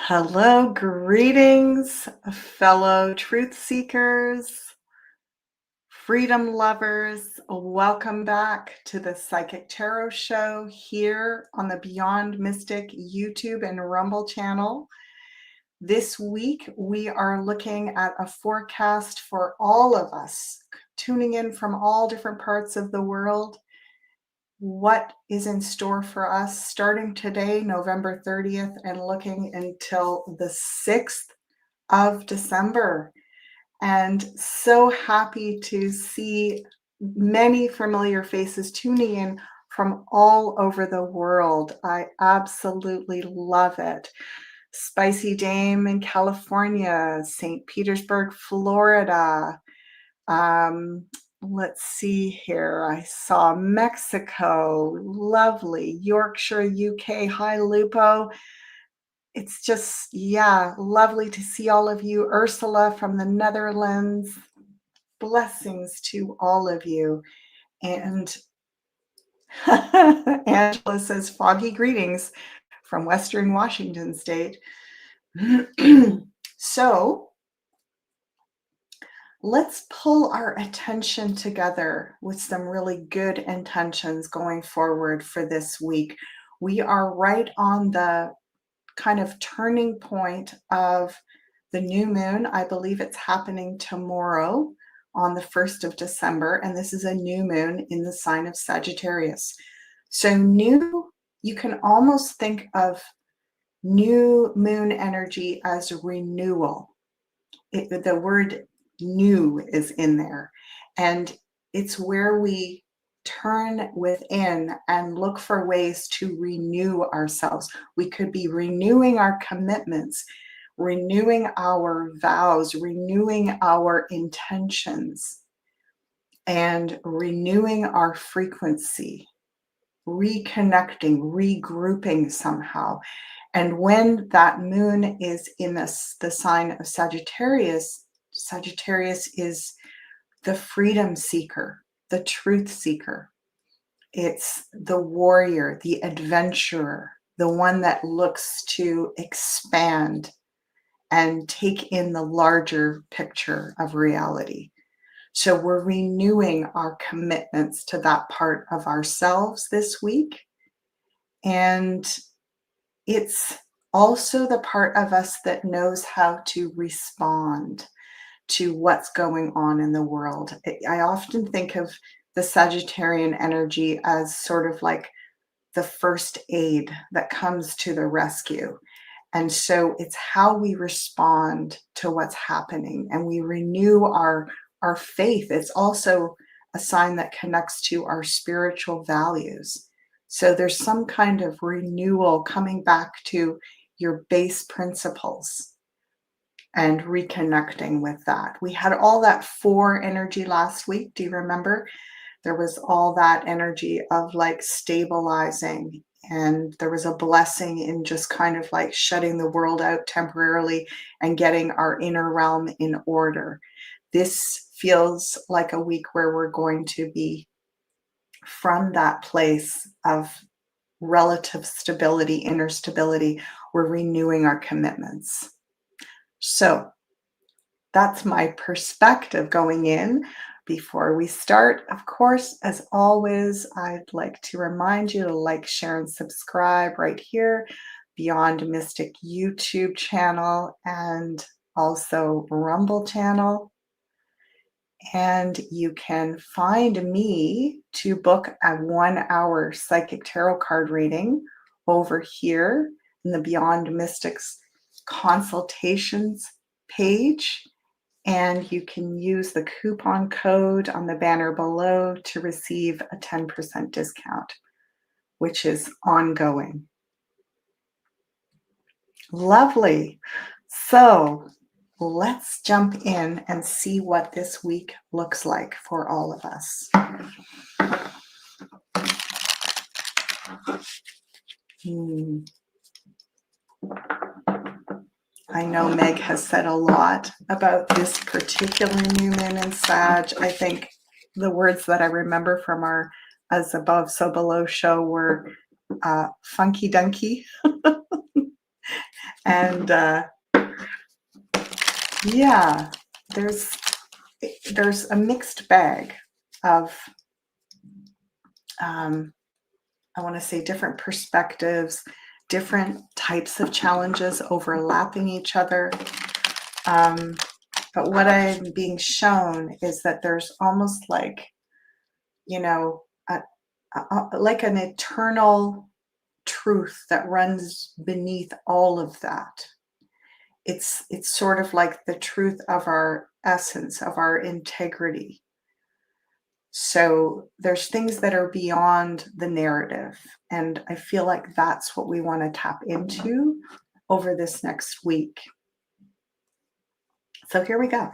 Hello, greetings, fellow truth seekers, freedom lovers. Welcome back to the Psychic Tarot Show here on the Beyond Mystic YouTube and Rumble channel. This week, we are looking at a forecast for all of us, tuning in from all different parts of the world. What is in store for us starting today, November 30th, and looking until the 6th of December. And so happy to see many familiar faces tuning in from all over the world. I absolutely love it. Spicy Dame in California, St. Petersburg, Florida. Um, let's see here. I saw Mexico, lovely. Yorkshire, UK. Hi, Lupo. It's just, yeah, lovely to see all of you. Ursula from the Netherlands. Blessings to all of you. And Angela says, foggy greetings from Western Washington State. So let's pull our attention together with some really good intentions going forward for this week. We are right on the kind of turning point of the new moon. I believe it's happening tomorrow on the 1st of December, and this is a new moon in the sign of Sagittarius. So new, you can almost think of new moon energy as renewal. The word new is in there, and it's where we turn within and look for ways to renew ourselves. We could be renewing our commitments, renewing our vows, renewing our intentions, and renewing our frequency, reconnecting, regrouping somehow. And when that moon is in the sign of Sagittarius, Sagittarius is the freedom seeker, the truth seeker. It's the warrior, the adventurer, the one that looks to expand and take in the larger picture of reality. So we're renewing our commitments to that part of ourselves this week. And it's also the part of us that knows how to respond to what's going on in the world. I often think of the Sagittarian energy as sort of like the first aid that comes to the rescue. And so it's how we respond to what's happening, and we renew our faith. It's also a sign that connects to our spiritual values. So there's some kind of renewal coming back to your base principles and reconnecting with that. We had all that 4 energy last week. Do you remember? There was all that energy of like stabilizing, and there was a blessing in just kind of like shutting the world out temporarily and getting our inner realm in order. This feels like a week where we're going to be from that place of relative stability, inner stability. We're renewing our commitments. So that's my perspective going in. Before we start, of course, as always, I'd like to remind you to like, share, and subscribe right here, Beyond Mystic YouTube channel, and also Rumble channel. And you can find me to book a 1-hour psychic tarot card reading over here in the Beyond Mystics consultations page. And you can use the coupon code on the banner below to receive a 10% discount, which is ongoing. Lovely. So let's jump in and see what this week looks like for all of us. I know Meg has said a lot about this particular new moon in Sag. I think the words that I remember from our As Above, So Below show were funky dunky And yeah, there's a mixed bag of I want to say different perspectives, different types of challenges overlapping each other. Um, but what I'm being shown is that there's almost like, you know, like an eternal truth that runs beneath all of that. It's sort of like the truth of our essence, of our integrity. So there's things that are beyond the narrative. And I feel like that's what we want to tap into over this next week. So here we go.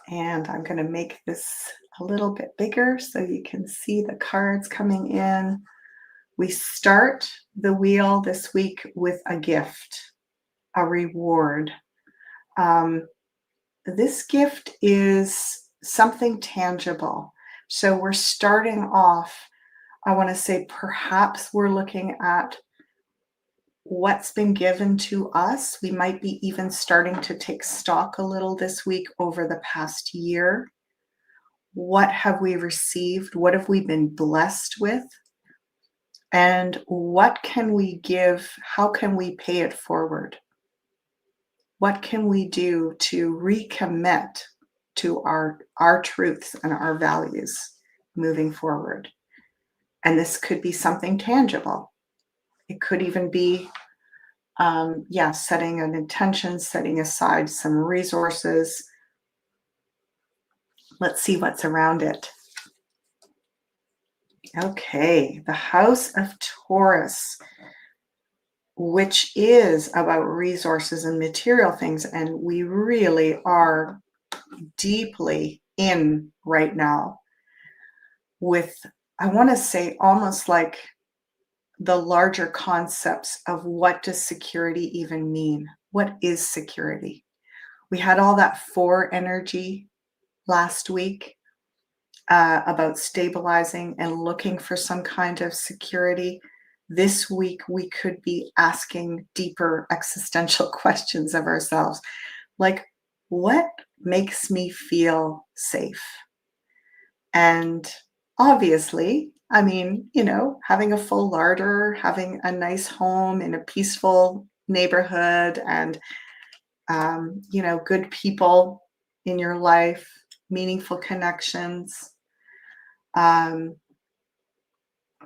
And I'm going to make this a little bit bigger so you can see the cards coming in. We start the wheel this week with a gift, a reward. This gift is something tangible. So we're starting off, I want to say perhaps we're looking at what's been given to us. We might be even starting to take stock a little this week over the past year. What have we received? What have we been blessed with? And what can we give? How can we pay it forward? What can we do to recommit to our truths and our values moving forward? And this could be something tangible. It could even be, setting an intention, setting aside some resources. Let's see what's around it. Okay, the House of Taurus, which is about resources and material things. And we really are deeply in right now with, I want to say, almost like the larger concepts of what does security even mean? What is security? We had all that 4 energy last week about stabilizing and looking for some kind of security. This week, we could be asking deeper existential questions of ourselves, like, what makes me feel safe? And obviously, I mean, having a full larder, having a nice home in a peaceful neighborhood, and, good people in your life, meaningful connections. And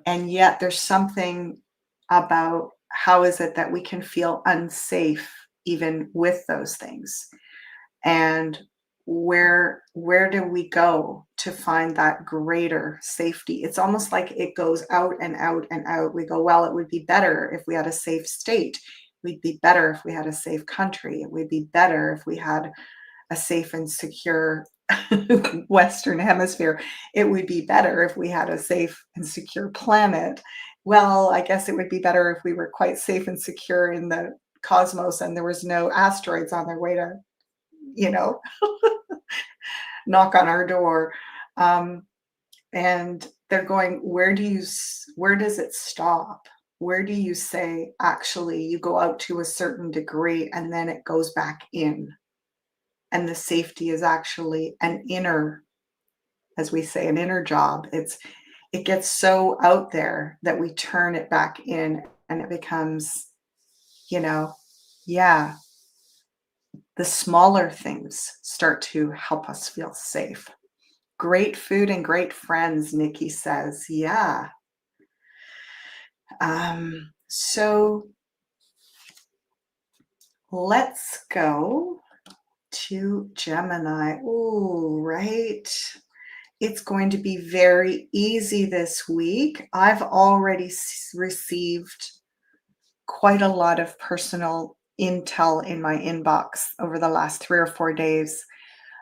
yet there's something about how is it that we can feel unsafe even with those things? And where do we go to find that greater safety? It's almost like it goes out and out and out. We go, well, it would be better if we had a safe state. We'd be better if we had a safe country. It would be better if we had a safe and secure Western hemisphere. It would be better if we had a safe and secure planet. Well, I guess it would be better if we were quite safe and secure in the cosmos and there was no asteroids on their way to, you know, knock on our door. And they're going, where does it stop? Where do you say, actually, you go out to a certain degree and then it goes back in? And the safety is actually an inner, as we say, an inner job. It gets so out there that we turn it back in and it becomes, yeah, the smaller things start to help us feel safe. Great food and great friends, Nikki says. Yeah. So let's go to Gemini. Ooh, right. It's going to be very easy this week. I've already received quite a lot of personal intel in my inbox over the last 3 or 4 days,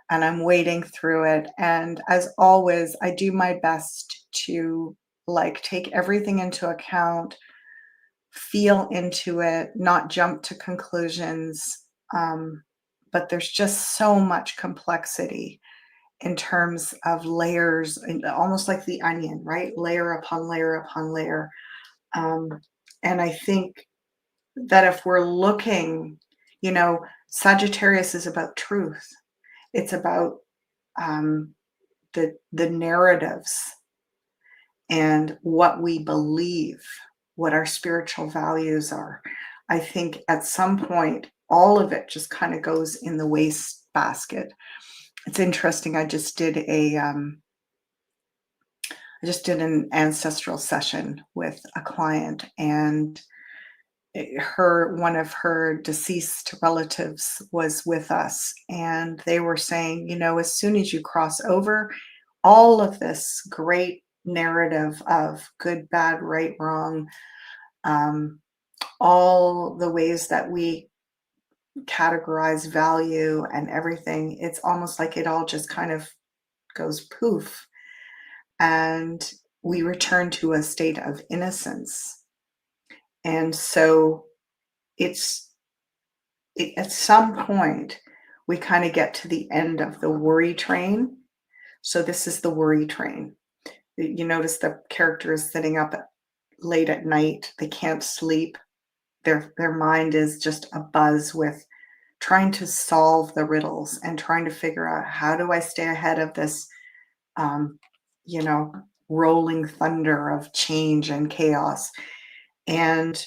and I'm wading through it. And as always, I do my best to take everything into account, feel into it, not jump to conclusions. But there's just so much complexity in terms of layers, and almost like the onion, right? Layer upon layer upon layer. And I think that if we're looking, Sagittarius is about truth. It's about the narratives and what we believe, what our spiritual values are. I think at some point, all of it just kind of goes in the waste basket. It's interesting. I just did an ancestral session with a client, and one of her deceased relatives was with us, and they were saying, as soon as you cross over, all of this great narrative of good, bad, right, wrong, um, all the ways that we categorize value and everything, it's almost like it all just kind of goes poof. And we return to a state of innocence. And so it's at some point, we kind of get to the end of the worry train. So this is the worry train. You notice the character is sitting up late at night. They can't sleep. Their mind is just abuzz with trying to solve the riddles and trying to figure out, how do I stay ahead of this, um, you know, rolling thunder of change and chaos. And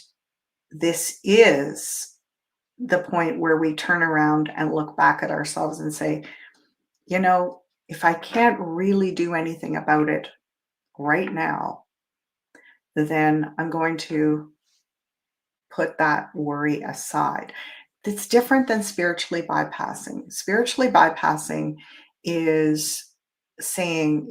this is the point where we turn around and look back at ourselves and say, if I can't really do anything about it right now, then I'm going to put that worry aside. It's different than spiritually bypassing. Spiritually bypassing is saying,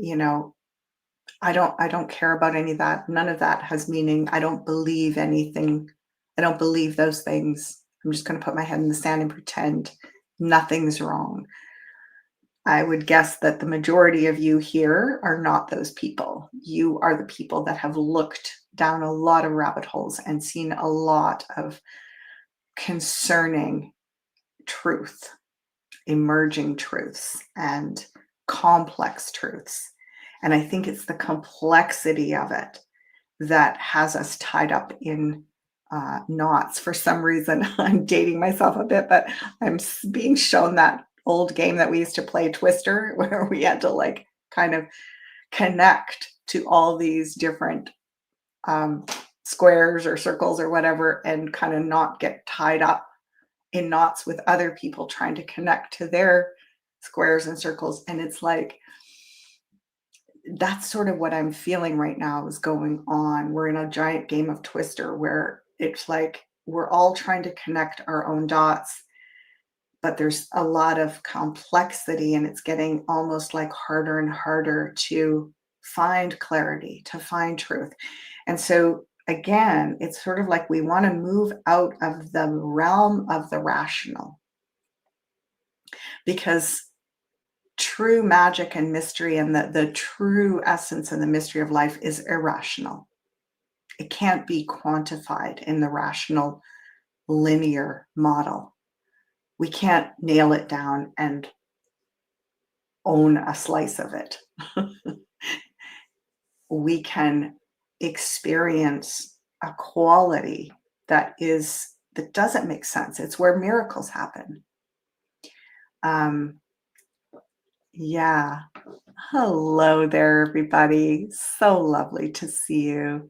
I don't care about any of that. None of that has meaning. I don't believe anything. I don't believe those things. I'm just going to put my head in the sand and pretend nothing's wrong. I would guess that the majority of you here are not those people. You are the people that have looked down a lot of rabbit holes and seen a lot of concerning truth, emerging truths, and complex truths. And I think it's the complexity of it that has us tied up in knots. For some reason, I'm dating myself a bit, but I'm being shown that old game that we used to play, Twister, where we had to like kind of connect to all these different squares or circles or whatever, and kind of not get tied up in knots with other people trying to connect to their squares and circles. And it's like, that's sort of what I'm feeling right now is going on. We're in a giant game of Twister where it's like we're all trying to connect our own dots, but there's a lot of complexity, and it's getting almost like harder and harder to find clarity, to find truth. And so again, it's sort of like we want to move out of the realm of the rational, because true magic and mystery and the true essence and the mystery of life is irrational. It can't be quantified in the rational linear model. We can't nail it down and own a slice of it. We can experience a quality that doesn't make sense. It's where miracles happen. Yeah. Hello there, everybody. So lovely to see you.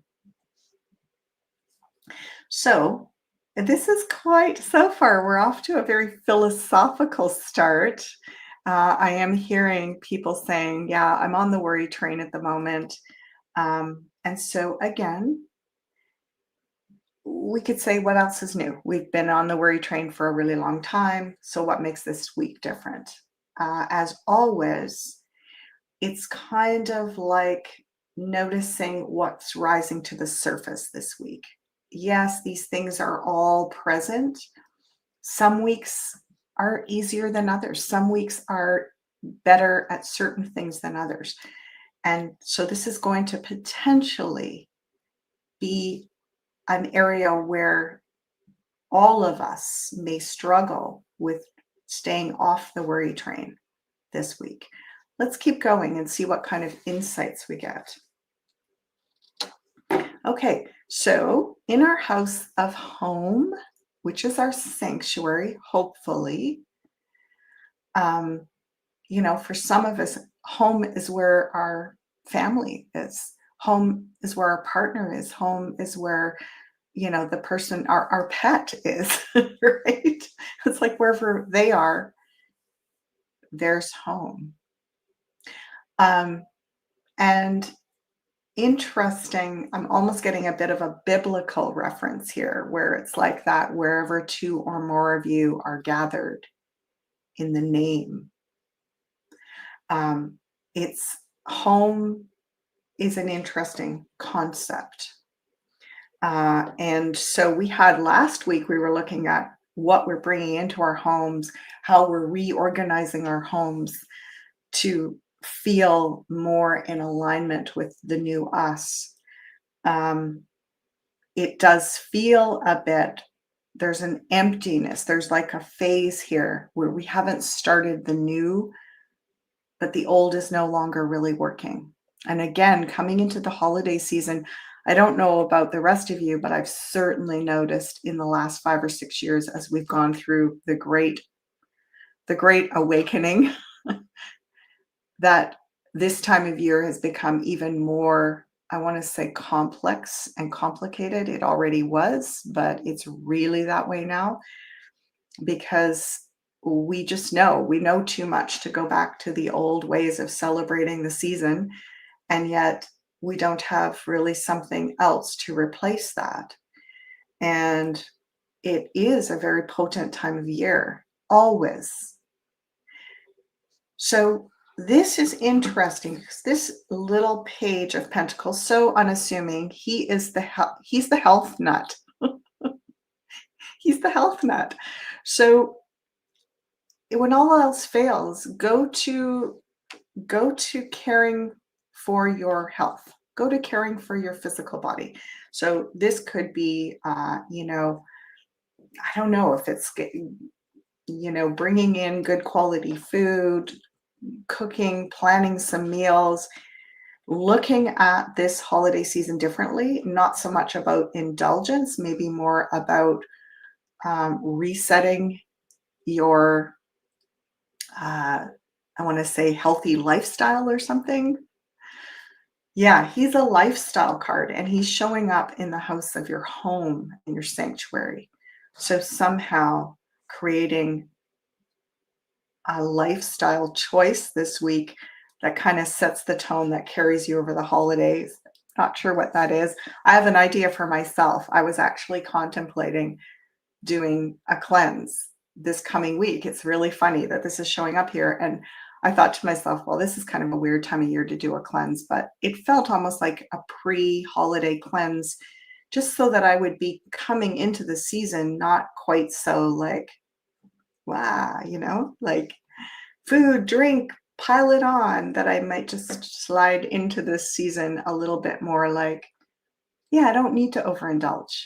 So, this is so far, we're off to a very philosophical start. I am hearing people saying, yeah, I'm on the worry train at the moment. And so, again, we could say, what else is new? We've been on the worry train for a really long time. So, what makes this week different? As always, it's kind of like noticing what's rising to the surface this week. Yes, these things are all present. Some weeks are easier than others. Some weeks are better at certain things than others. And so this is going to potentially be an area where all of us may struggle with staying off the worry train this week. Let's keep going and see what kind of insights we get. Okay, so in our house of home, which is our sanctuary, hopefully. Um, for some of us, home is where our family is. Home is where our partner is. Home is where, the person, our pet is, right? It's like wherever they are, there's home. Um, and interesting, I'm almost getting a bit of a biblical reference here where it's like that wherever two or more of you are gathered in the name. It's home is an interesting concept. And so we had last week, we were looking at what we're bringing into our homes, how we're reorganizing our homes to feel more in alignment with the new us. It does feel a bit, there's an emptiness. There's like a phase here where we haven't started the new, but the old is no longer really working. And again, coming into the holiday season, I don't know about the rest of you, but I've certainly noticed in the last 5 or 6 years as we've gone through the great awakening that this time of year has become even more, I want to say, complex and complicated. It already was, but it's really that way now because we know too much to go back to the old ways of celebrating the season, and yet we don't have really something else to replace that. And it is a very potent time of year, always. So this is interesting because this little page of Pentacles, so unassuming, he's the health nut. He's the health nut. So when all else fails, go to caring for your health. Go to caring for your physical body. So this could be, I don't know if it's, bringing in good quality food, cooking, planning some meals, looking at this holiday season differently, not so much about indulgence, maybe more about resetting your, I want to say, healthy lifestyle or something. Yeah, he's a lifestyle card and he's showing up in the house of your home and your sanctuary. So somehow creating a lifestyle choice this week that kind of sets the tone that carries you over the holidays. Not sure what that is. I have an idea for myself. I was actually contemplating doing a cleanse this coming week. It's really funny that this is showing up here. And I thought to myself, well, this is kind of a weird time of year to do a cleanse, but it felt almost like a pre-holiday cleanse, just so that I would be coming into the season not quite so like, wow, like food, drink, pile it on, that I might just slide into this season a little bit more like, yeah, I don't need to overindulge.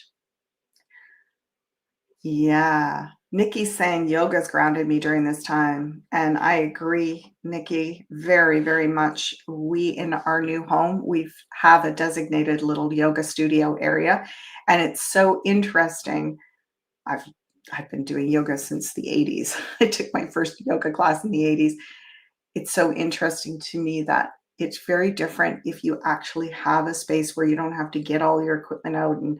Yeah. Nikki's saying yoga's grounded me during this time. And I agree, Nikki, very, very much. We, in our new home, we have a designated little yoga studio area. And it's so interesting. I've I've been doing yoga since the 80s. I took my first yoga class in the 80s. It's so interesting to me that it's very different if you actually have a space where you don't have to get all your equipment out, and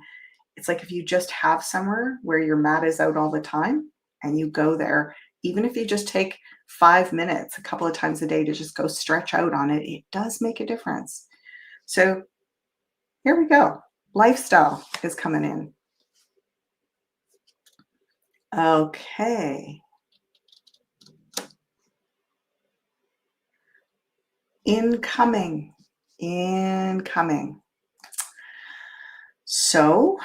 it's like if you just have somewhere where your mat is out all the time and you go there, even if you just take 5 minutes a couple of times a day to just go stretch out on it, it does make a difference. So here we go. Lifestyle is coming in. Okay. Incoming. Incoming. So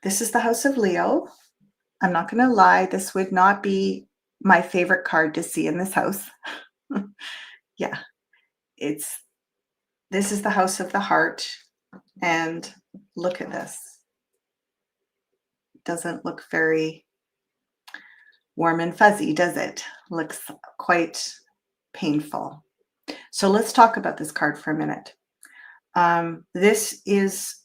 this is the House of Leo. I'm not going to lie, this would not be my favorite card to see in this house. Yeah, this is the house of the heart, and look at this. Doesn't look very warm and fuzzy, does it? Looks quite painful. So let's talk about this card for a minute. This is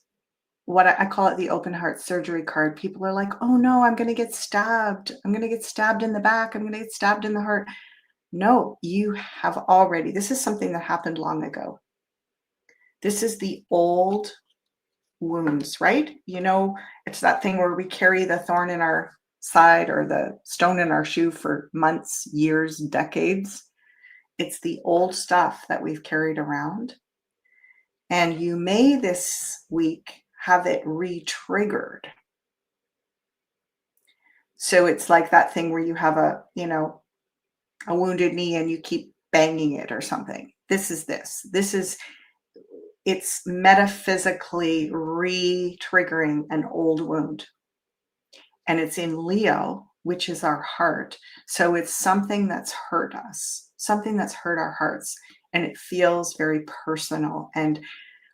what I call it the open heart surgery card. People are like, "Oh no, I'm going to get stabbed. I'm going to get stabbed in the back. I'm going to get stabbed in the heart." No, you have already. This is something that happened long ago. This is the old wounds, right? It's that thing where we carry the thorn in our side or the stone in our shoe for months, years, decades. It's the old stuff that we've carried around. And you may this week have it re-triggered. So it's like that thing where you have a wounded knee and you keep banging it or something. This is this. It's metaphysically re-triggering an old wound. And it's in Leo, which is our heart. So it's something that's hurt us, something that's hurt our hearts, and it feels very personal. And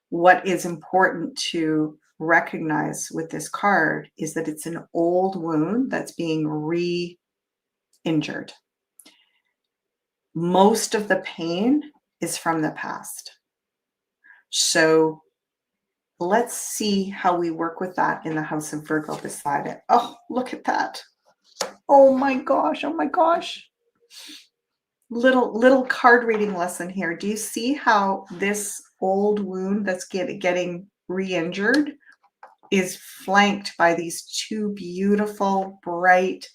what is important to recognize with this card is that it's an old wound that's being re-injured. Most of the pain is from the past. So let's see how we work with that in the house of Virgo beside it. Oh, look at that. Oh my gosh. Oh my gosh. Little card reading lesson here. Do you see how this old wound that's getting re-injured is flanked by these two beautiful, bright,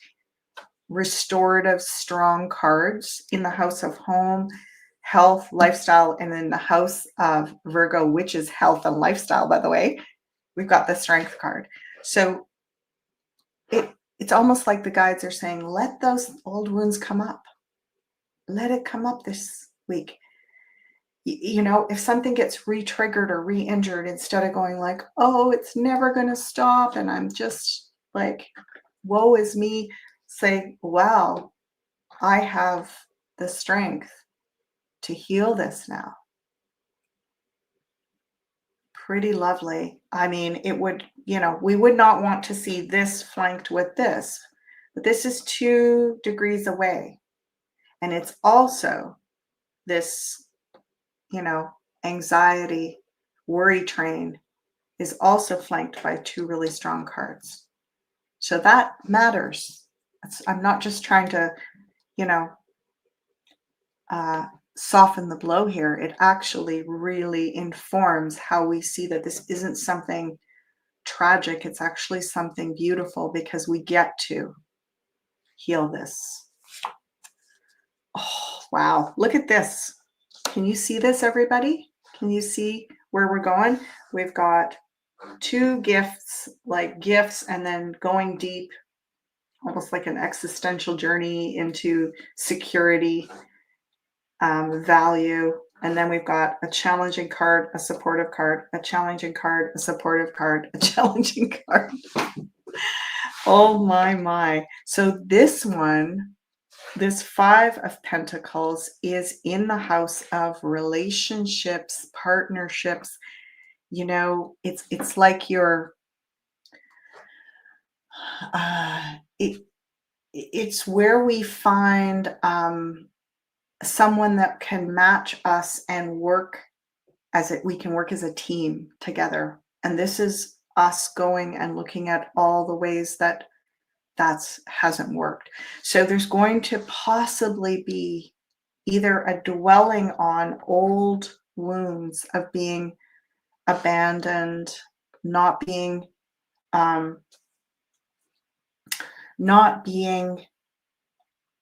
restorative, strong cards in the house of home, health, lifestyle, and in the house of Virgo, which is health and lifestyle, by the way, we've got the strength card. So it's almost like the guides are saying, let those old wounds come up. Let it come up this week. If something gets re-triggered or re-injured, instead of going like, oh, it's never going to stop, and I'm just like, woe is me, say, wow, I have the strength to heal this now. Pretty lovely. I mean, it would, we would not want to see this flanked with this, but this is 2 degrees away. And it's also this, anxiety, worry train is also flanked by 2 really strong cards. So that matters. I'm not just trying to, soften the blow here. It actually really informs how we see that this isn't something tragic. It's actually something beautiful because we get to heal this. Oh, wow. Look at this. Can you see this, everybody? Can you see where we're going? We've got 2 gifts, like gifts, and then going deep, almost like an existential journey into security, value. And then we've got a challenging card, a supportive card, a challenging card, a supportive card, a challenging card. Oh my. So this one, this 5 of Pentacles is in the house of relationships, partnerships. It's like you're, it's where we find someone that can match us and we can work as a team together. And this is us going and looking at all the ways that hasn't worked. So there's going to possibly be either a dwelling on old wounds of being abandoned, not being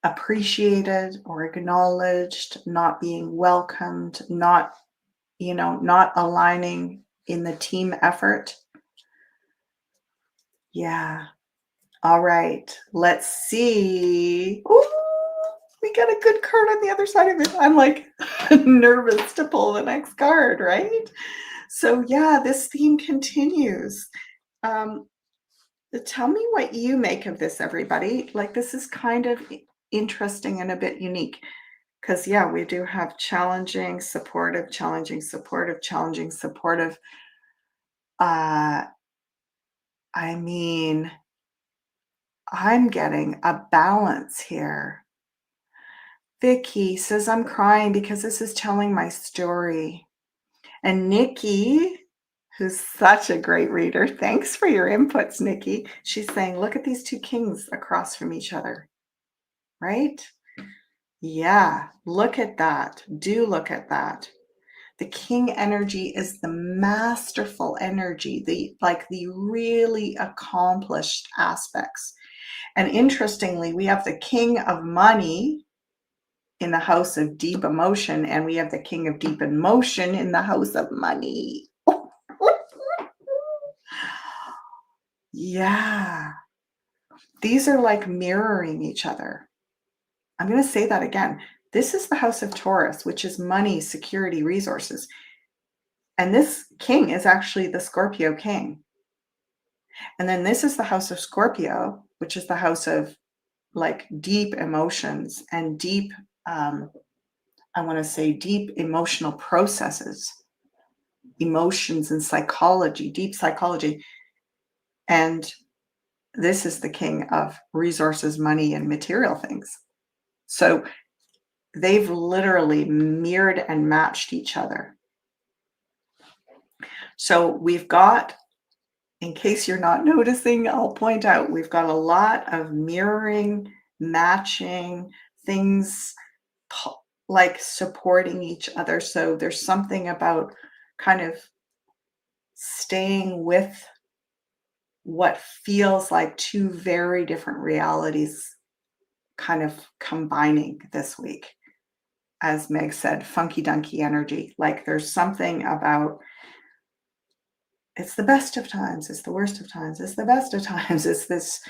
appreciated or acknowledged, not being welcomed, not aligning in the team effort. Yeah. All right. Let's see. Ooh, we got a good card on the other side of it. I'm like nervous to pull the next card, right? So yeah, this theme continues. Tell me what you make of this, everybody. Like, this is kind of interesting and a bit unique because, yeah, we do have challenging, supportive, challenging, supportive, challenging, supportive. I mean, I'm getting a balance here. Vicky says, I'm crying because this is telling my story. And Nikki, who's such a great reader. Thanks for your inputs, Nikki. She's saying, look at these two kings across from each other, right? Yeah, look at that. Do look at that. The king energy is the masterful energy, the really accomplished aspects. And interestingly, we have the king of money in the house of deep emotion, and we have the king of deep emotion in the house of money. Yeah. These are like mirroring each other. I'm going to say that again. This is the house of Taurus, which is money, security, resources. And this king is actually the Scorpio king. And then this is the house of Scorpio, which is the house of like deep emotions and deep, I want to say deep emotional processes, emotions and psychology, deep psychology. And this is the king of resources, money, and material things. So they've literally mirrored and matched each other. So we've got, in case you're not noticing, I'll point out we've got a lot of mirroring, matching things like supporting each other. So there's something about kind of staying with what feels like two very different realities kind of combining this week. As Meg said, funky dunky energy. Like there's something about it's the best of times, it's the worst of times, it's the best of times. It's this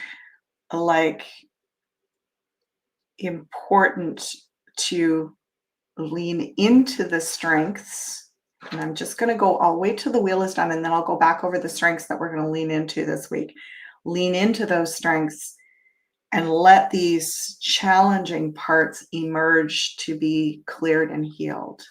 like important to lean into the strengths. And I'm just going to go, I'll wait till the wheel is done and then I'll go back over the strengths that we're going to lean into this week. Lean into those strengths and let these challenging parts emerge to be cleared and healed.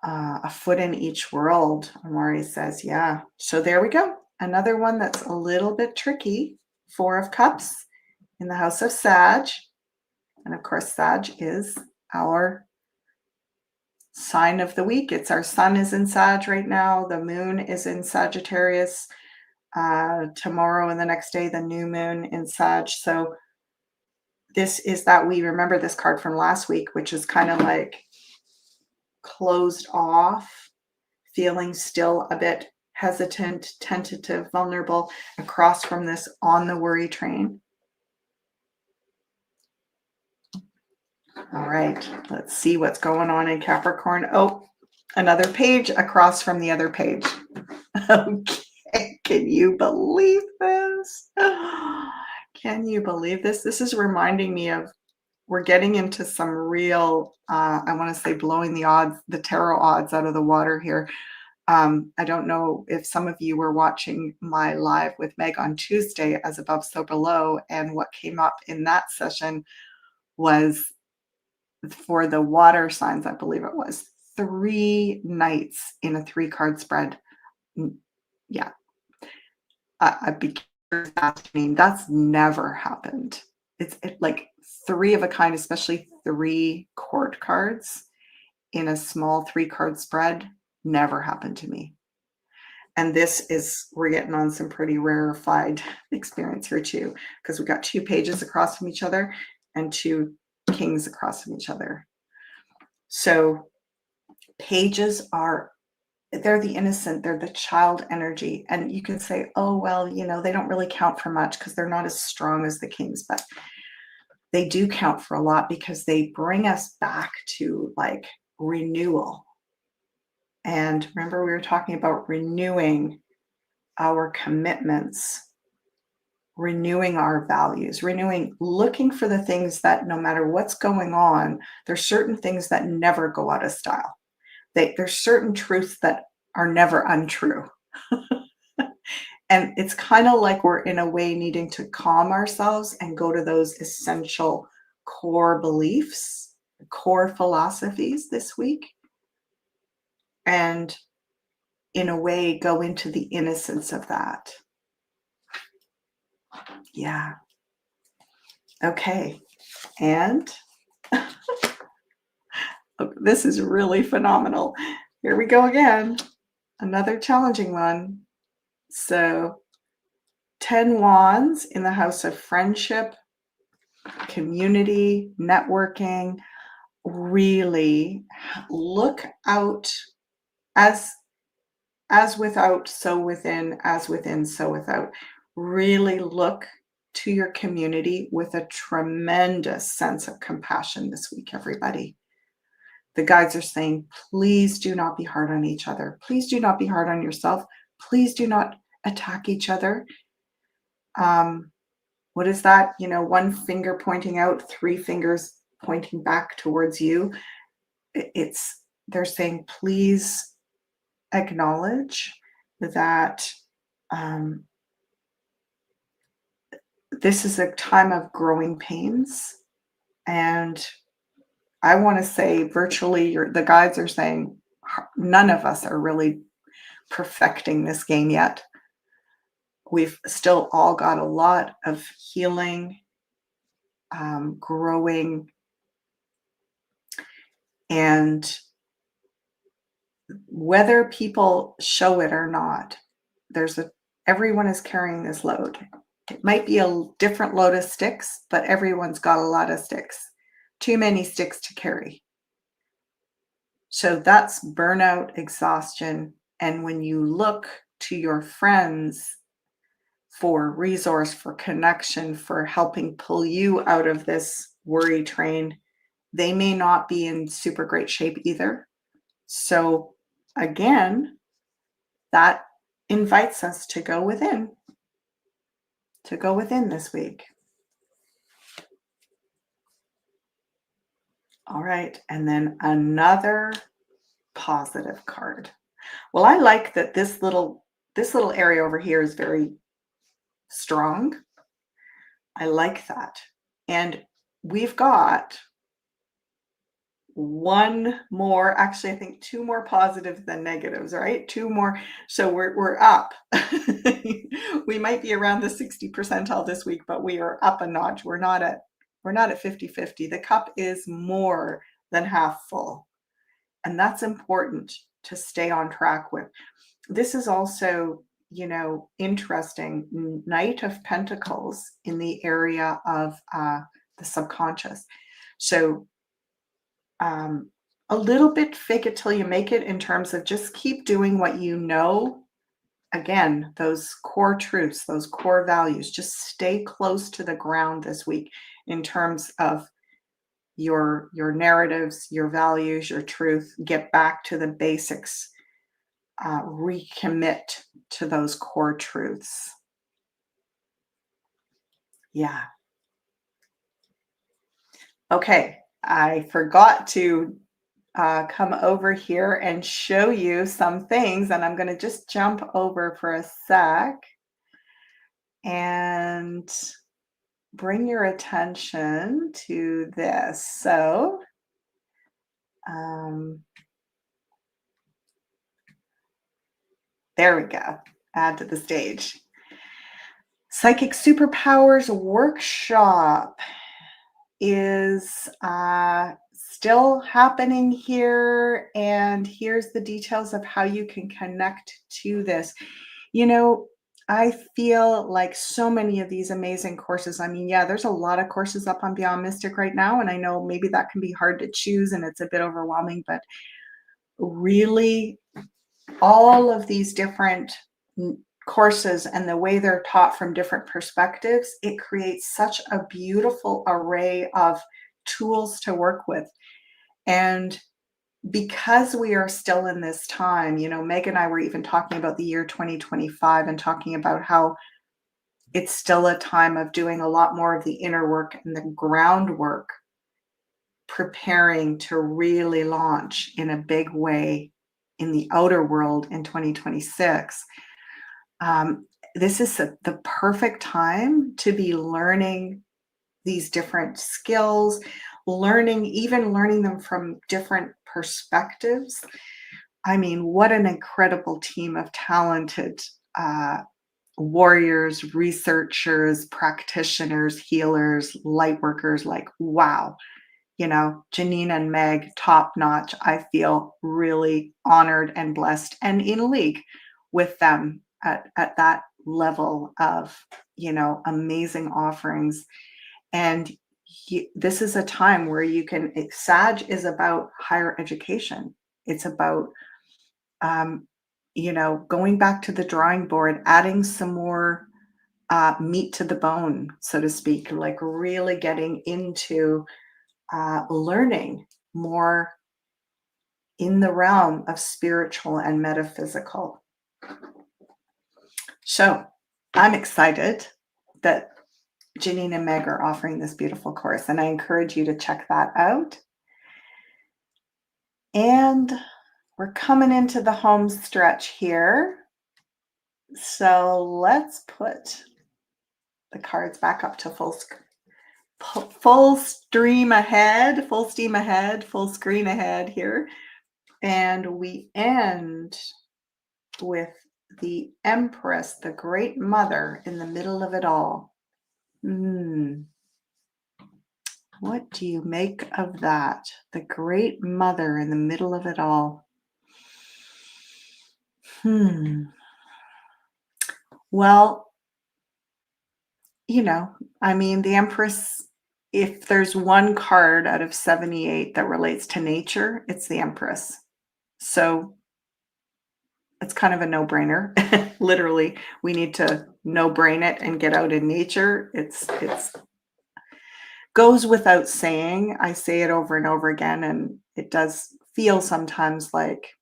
A foot in each world, Amari says, yeah. So there we go. Another one that's a little bit tricky. 4 of Cups in the house of Sag. And of course, Sag is our sign of the week. It's our sun is in Sag right now. The moon is in Sagittarius. Tomorrow and the next day, the new moon in Sag. So this is that we remember this card from last week, which is kind of like closed off, feeling still a bit hesitant, tentative, vulnerable, across from this on the worry train. All right, let's see what's going on in Capricorn. Oh, another page across from the other page. Okay, can you believe this? Can you believe this? This is reminding me of, we're getting into some real, I want to say blowing the odds, the tarot odds out of the water here. I don't know if some of you were watching my live with Meg on Tuesday, As Above, So Below, and what came up in that session was for the water signs, I believe it was 3 nights in a 3-card spread. Yeah. I'd be curious asking, that's never happened. It's like 3 of a kind, especially 3 court cards in a small 3-card spread, never happened to me. And this is, we're getting on some pretty rarefied experience here too, because we got 2 pages across from each other and 2 kings across from each other. So pages are, they're the innocent, they're the child energy. And you can say, oh, well, you know, they don't really count for much because they're not as strong as the kings, but they do count for a lot because they bring us back to like renewal. And remember, we were talking about renewing our commitments, renewing our values, looking for the things that no matter what's going on, there's certain things that never go out of style. There's certain truths that are never untrue. And it's kind of like we're in a way needing to calm ourselves and go to those essential core beliefs, core philosophies this week. And in a way, go into the innocence of that. Yeah. Okay. And this is really phenomenal. Here we go again. another challenging one. So 10 wands in the house of friendship, community, networking. Really look out, as without, so within, as within, so without. Really look to your community with a tremendous sense of compassion this week, everybody. The guides are saying, please do not be hard on each other. Please do not be hard on yourself. Please do not attack each other. What is that? One finger pointing out, three fingers pointing back towards you. They're saying, please acknowledge that this is a time of growing pains. And I want to say virtually, the guides are saying none of us are really perfecting this game yet. We've still all got a lot of healing, growing, and whether people show it or not, everyone is carrying this load. It might be a different load of sticks, but everyone's got a lot of sticks. Too many sticks to carry. So that's burnout, exhaustion. And when you look to your friends for resource, for connection, for helping pull you out of this worry train, they may not be in super great shape either. So again, that invites us to go within this week. All right, and then another positive card. Well, I like that this little area over here is very strong. I like that. And we've got one more, actually I think two more positives than negatives, right? Two more. So we're up. We might be around the 60 percentile this week, but we are up a notch. We're not at 50-50. The cup is more than half full. And that's important to stay on track with. This is also, interesting. Knight of Pentacles in the area of the subconscious. So a little bit fake it till you make it, in terms of just keep doing what you know. Again, those core truths, those core values, just stay close to the ground this week in terms of your narratives, your values, your truth. Get back to the basics. Recommit to those core truths. Yeah. Okay, I forgot to come over here and show you some things, and I'm going to just jump over for a sec and bring your attention to this. So, there we go. Add to the stage. Psychic Superpowers Workshop is still happening here, and here's the details of how you can connect to this. I feel like so many of these amazing courses, there's a lot of courses up on Beyond Mystic right now, and I know maybe that can be hard to choose and it's a bit overwhelming, but really all of these different courses and the way they're taught from different perspectives, it creates such a beautiful array of tools to work with. And because we are still in this time, Meg and I were even talking about the year 2025 and talking about how it's still a time of doing a lot more of the inner work and the groundwork, preparing to really launch in a big way in the outer world in 2026. This is the perfect time to be learning these different skills, learning them from different perspectives. What an incredible team of talented warriors, researchers, practitioners, healers, light workers. Like, wow. Janine and Meg, top notch. I feel really honored and blessed and in league with them at that level of, amazing offerings. And this is a time where you can, Sag is about higher education. It's about, um, going back to the drawing board, adding some more meat to the bone, so to speak, like really getting into learning more in the realm of spiritual and metaphysical. So I'm excited that Janine and Meg are offering this beautiful course, and I encourage you to check that out. And we're coming into the home stretch here. So let's put the cards back up to full steam ahead, full screen ahead here. And we end with the Empress, the Great Mother, in the middle of it all. What do you make of that? The Great Mother in the middle of it all. Well, the Empress, if there's one card out of 78 that relates to nature, it's the Empress. So it's kind of a no-brainer. Literally, we need to no-brain it and get out in nature. It's goes without saying. I say it over and over again, and it does feel sometimes like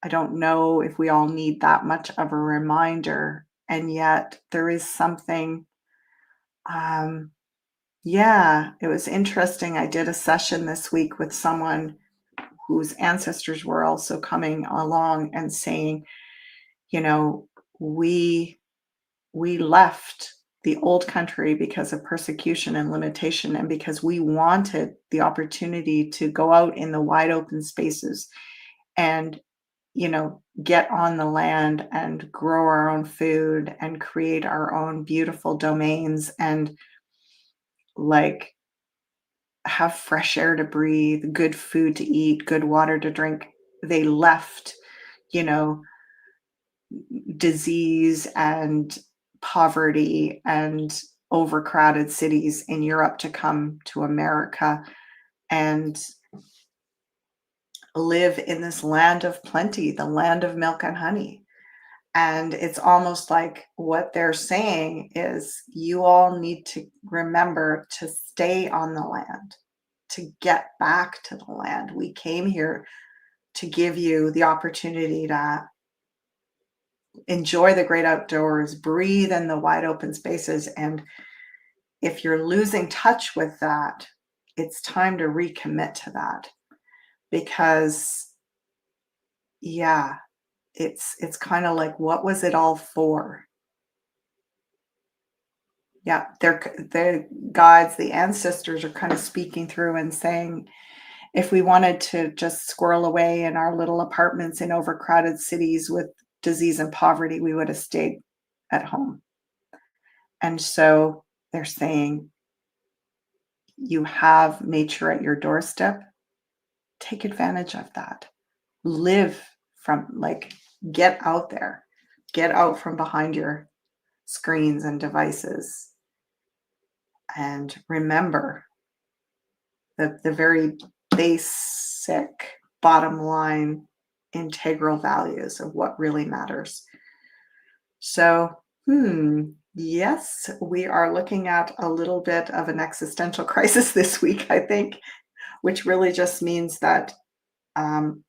I don't know if we all need that much of a reminder. And yet there is something, it was interesting. I did a session this week with someone whose ancestors were also coming along and saying, we left the old country because of persecution and limitation, and because we wanted the opportunity to go out in the wide open spaces and, get on the land and grow our own food and create our own beautiful domains and like have fresh air to breathe, good food to eat, good water to drink. They left, disease and poverty and overcrowded cities in Europe to come to America and live in this land of plenty, the land of milk and honey. And it's almost like what they're saying is you all need to remember to stay on the land, to get back to the land. We came here to give you the opportunity to enjoy the great outdoors, breathe in the wide open spaces. And if you're losing touch with that, it's time to recommit to that, because it's kind of like, what was it all for? Yeah, the guides, the ancestors are kind of speaking through and saying, if we wanted to just squirrel away in our little apartments in overcrowded cities with disease and poverty, we would have stayed at home. And so they're saying, you have nature at your doorstep. Take advantage of that. Live from, get out there, get out from behind your screens and devices. And remember the very basic bottom line integral values of what really matters. So, yes, we are looking at a little bit of an existential crisis this week, I think, which really just means that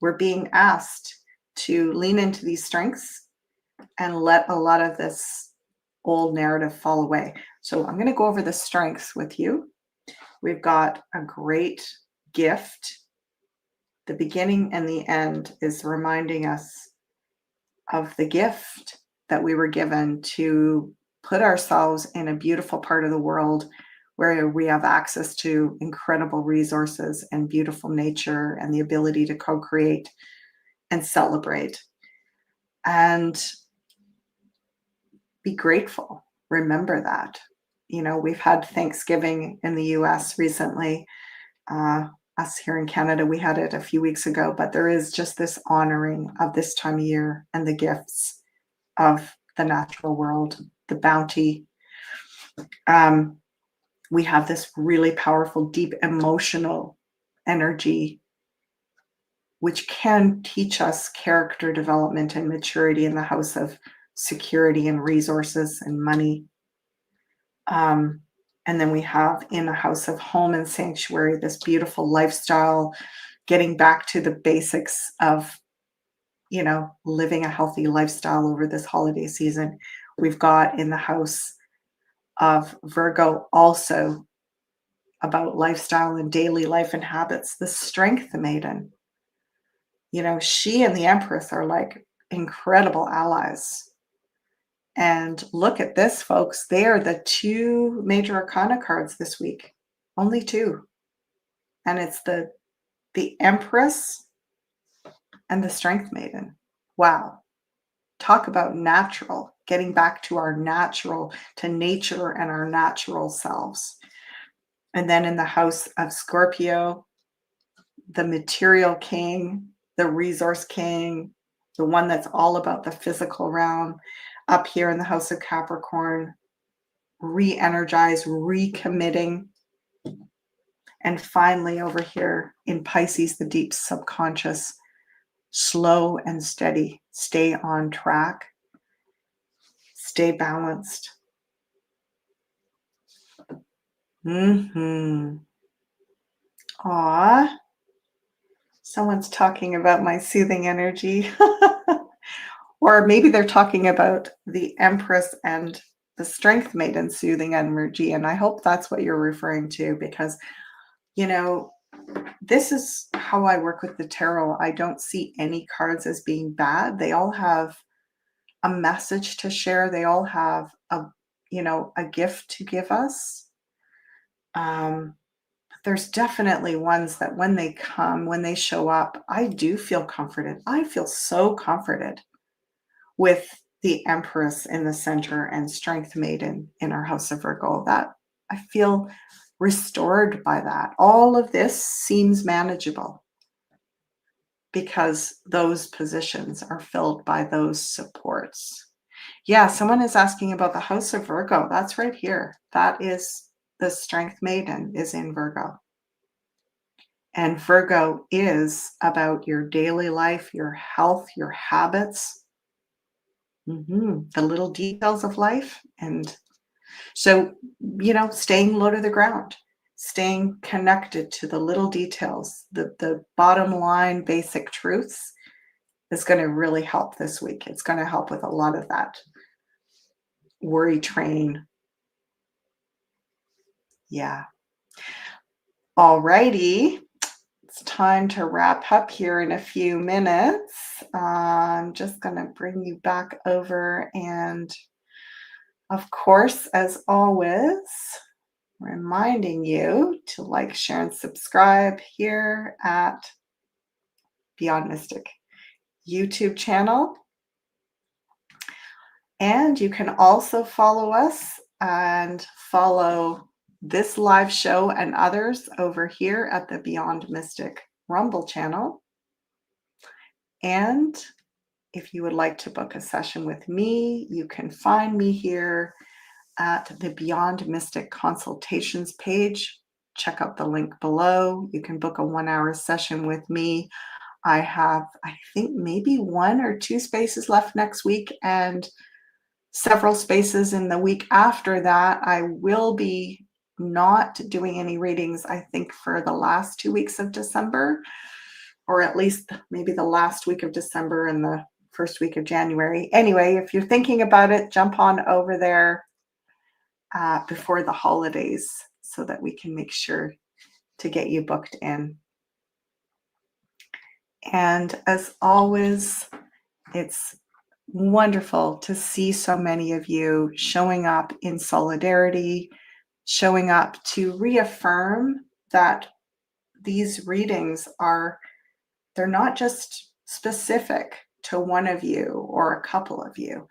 we're being asked to lean into these strengths and let a lot of this old narrative fall away. So I'm going to go over the strengths with you. We've got a great gift. The beginning and the end is reminding us of the gift that we were given to put ourselves in a beautiful part of the world where we have access to incredible resources and beautiful nature and the ability to co-create and celebrate and be grateful. Remember that. We've had Thanksgiving in the US recently, Us here in Canada, we had it a few weeks ago, but there is just this honoring of this time of year and the gifts of the natural world, the bounty. We have this really powerful, deep emotional energy, which can teach us character development and maturity in the house of security and resources and money. And then we have in the house of home and sanctuary, this beautiful lifestyle, getting back to the basics of, living a healthy lifestyle over this holiday season. We've got in the house of Virgo also about lifestyle and daily life and habits, the strength maiden. She and the Empress are like incredible allies. And look at this, folks. They are the two major arcana cards this week. Only two. And it's the Empress and the Strength Maiden. Wow. Talk about natural, getting back to our natural, to nature and our natural selves. And then in the house of Scorpio, the material king, the resource king, the one that's all about the physical realm. Up here in the house of Capricorn, re-energize, recommitting. And finally over here in Pisces, the deep subconscious, slow and steady, stay on track, stay balanced. Aw, someone's talking about my soothing energy. Or maybe they're talking about the Empress and the Strength Maiden soothing energy. And I hope that's what you're referring to, because, this is how I work with the tarot. I don't see any cards as being bad. They all have a message to share. They all have a gift to give us. There's definitely ones that when they come, when they show up, I do feel comforted. I feel so comforted with the Empress in the center and Strength Maiden in our house of Virgo. That I feel restored by that. All of this seems manageable because those positions are filled by those supports. Yeah, someone is asking about the house of Virgo. That's right here. That is the Strength Maiden is in Virgo. And Virgo is about your daily life, your health, your habits, the little details of life. And so, staying low to the ground, staying connected to the little details, the bottom line basic truths is going to really help this week. It's going to help with a lot of that worry train. Yeah. All righty. It's time to wrap up here in a few minutes. I'm just going to bring you back over, and of course, as always, reminding you to like, share, and subscribe here at Beyond Mystic YouTube channel. And you can also follow us and follow this live show and others over here at the Beyond Mystic Rumble channel. And if you would like to book a session with me, you can find me here at the Beyond Mystic consultations page. Check out the link below. You can book a 1-hour session with me. I have, I think, maybe 1 or 2 spaces left next week and several spaces in the week after that. I will be not doing any readings, I think, for the last 2 weeks of December, or at least maybe the last week of December and the first week of January. Anyway, if you're thinking about it, jump on over there before the holidays so that we can make sure to get you booked in. And as always, it's wonderful to see so many of you showing up in solidarity, showing up to reaffirm that these readings they're not just specific to one of you or a couple of you.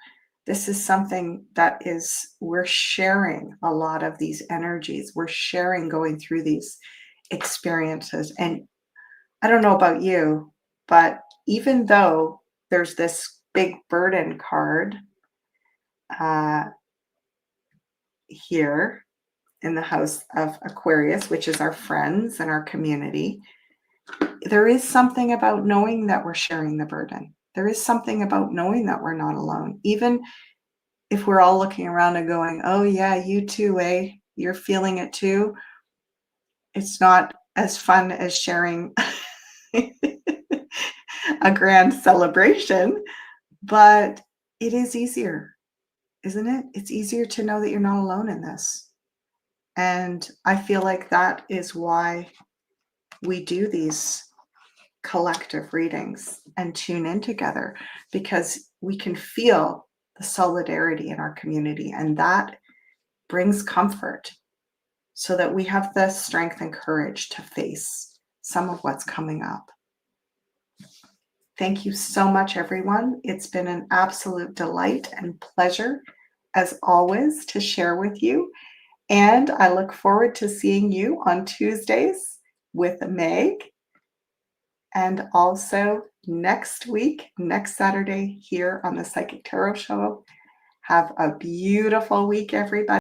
This is something that we're sharing a lot of these energies. We're sharing going through these experiences. And I don't know about you, but even though there's this big burden card uh, here in the house of Aquarius, which is our friends and our community, there is something about knowing that we're sharing the burden. There is something about knowing that we're not alone. Even if we're all looking around and going, oh, yeah, you too, eh? You're feeling it too. It's not as fun as sharing a grand celebration, but it is easier, isn't it? It's easier to know that you're not alone in this. And I feel like that is why we do these collective readings and tune in together, because we can feel the solidarity in our community, and that brings comfort so that we have the strength and courage to face some of what's coming up. Thank you so much, everyone. It's been an absolute delight and pleasure, as always, to share with you. And I look forward to seeing you on Tuesdays with Meg, and also next week, next Saturday, here on the Psychic Tarot Show. Have a beautiful week, everybody.